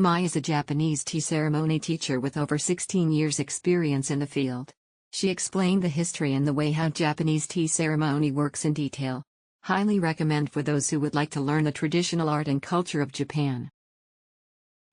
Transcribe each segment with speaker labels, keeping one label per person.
Speaker 1: Mai is a Japanese tea ceremony teacher with over 16 years experience in the field. She explained the history and the way how Japanese tea ceremony works in detail. Highly recommend for those who would like to learn the traditional art and culture of Japan.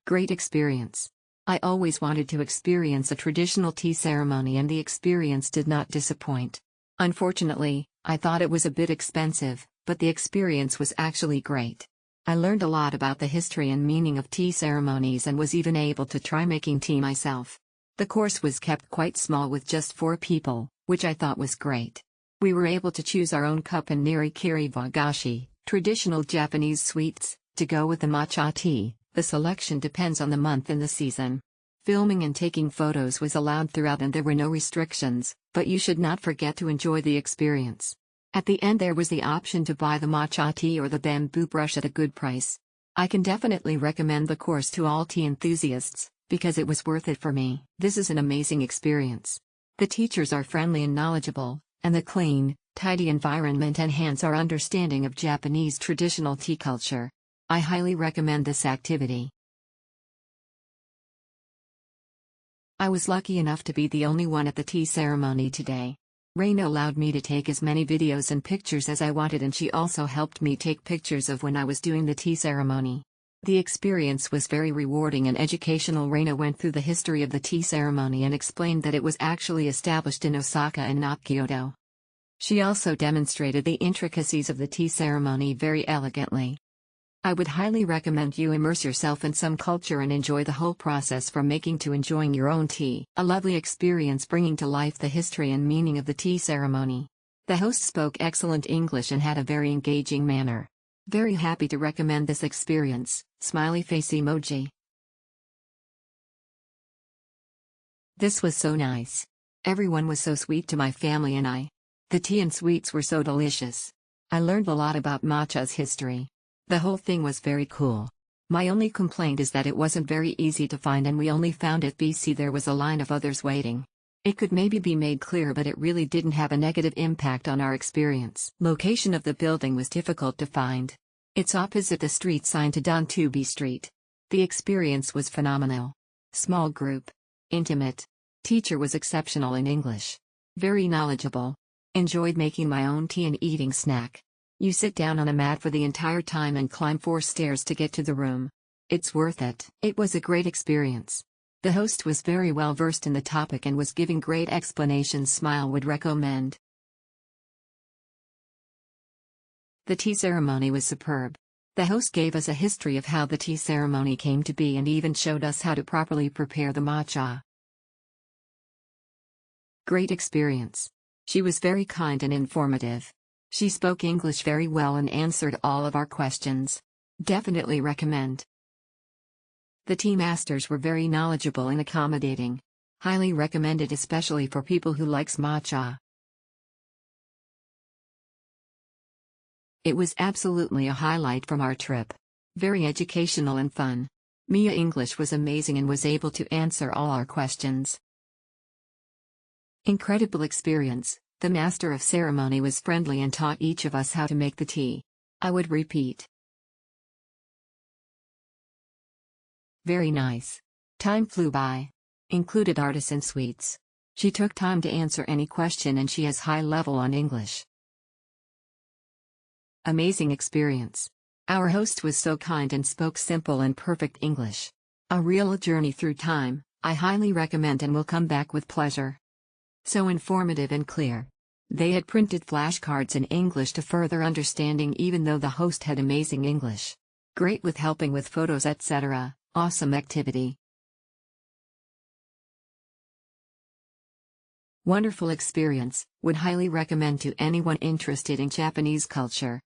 Speaker 1: Great experience. I always wanted to experience a traditional tea ceremony and the experience did not disappoint. Unfortunately, I thought it was a bit expensive, but the experience was actually great. I learned a lot about the history and meaning of tea ceremonies and was even able to try making tea myself. The course was kept quite small with just 4 people, which I thought was great. We were able to choose our own cup and nirikiri wagashi, traditional Japanese sweets, to go with the matcha tea. The selection depends on the month and the season. Filming and taking photos was allowed throughout and there were no restrictions, but you should not forget to enjoy the experience. At the end there was the option to buy the matcha tea or the bamboo brush at a good price. I can definitely recommend the course to all tea enthusiasts, because it was worth it for me. This is an amazing experience. The teachers are friendly and knowledgeable, and the clean, tidy environment enhance our understanding of Japanese traditional tea culture. I highly recommend this activity. I was lucky enough to be the only one at the tea ceremony today. Reina allowed me to take as many videos and pictures as I wanted and she also helped me take pictures of when I was doing the tea ceremony. The experience was very rewarding and educational. Reina went through the history of the tea ceremony and explained that it was actually established in Osaka and not Kyoto. She also demonstrated the intricacies of the tea ceremony very elegantly. I would highly recommend you immerse yourself in some culture and enjoy the whole process from making to enjoying your own tea. A lovely experience bringing to life the history and meaning of the tea ceremony. The host spoke excellent English and had a very engaging manner. Very happy to recommend this experience. Smiley face emoji. This was so nice. Everyone was so sweet to my family and I. The tea and sweets were so delicious. I learned a lot about matcha's history. The whole thing was very cool. My only complaint is that it wasn't very easy to find and we only found it BC there was a line of others waiting. It could maybe be made clear but it really didn't have a negative impact on our experience. Location of the building was difficult to find. It's opposite the street sign to Don-to-be Street. The experience was phenomenal. Small group. Intimate. Teacher was exceptional in English. Very knowledgeable. Enjoyed making my own tea and eating snack. You sit down on a mat for the entire time and climb 4 stairs to get to the room. It's worth it. It was a great experience. The host was very well versed in the topic and was giving great explanations. Smile would recommend. The tea ceremony was superb. The host gave us a history of how the tea ceremony came to be and even showed us how to properly prepare the matcha. Great experience. She was very kind and informative. She spoke English very well and answered all of our questions. Definitely recommend. The tea masters were very knowledgeable and accommodating. Highly recommended especially for people who likes matcha. It was absolutely a highlight from our trip. Very educational and fun. Mia English was amazing and was able to answer all our questions. Incredible experience. The master of ceremony was friendly and taught each of us how to make the tea. I would repeat. Very nice. Time flew by. Included artisan sweets. She took time to answer any question and she has high level on English. Amazing experience. Our host was so kind and spoke simple and perfect English. A real journey through time. I highly recommend and will come back with pleasure. So informative and clear. They had printed flashcards in English to further understanding even though the host had amazing English. Great with helping with photos etc. Awesome activity. Wonderful experience, would highly recommend to anyone interested in Japanese culture.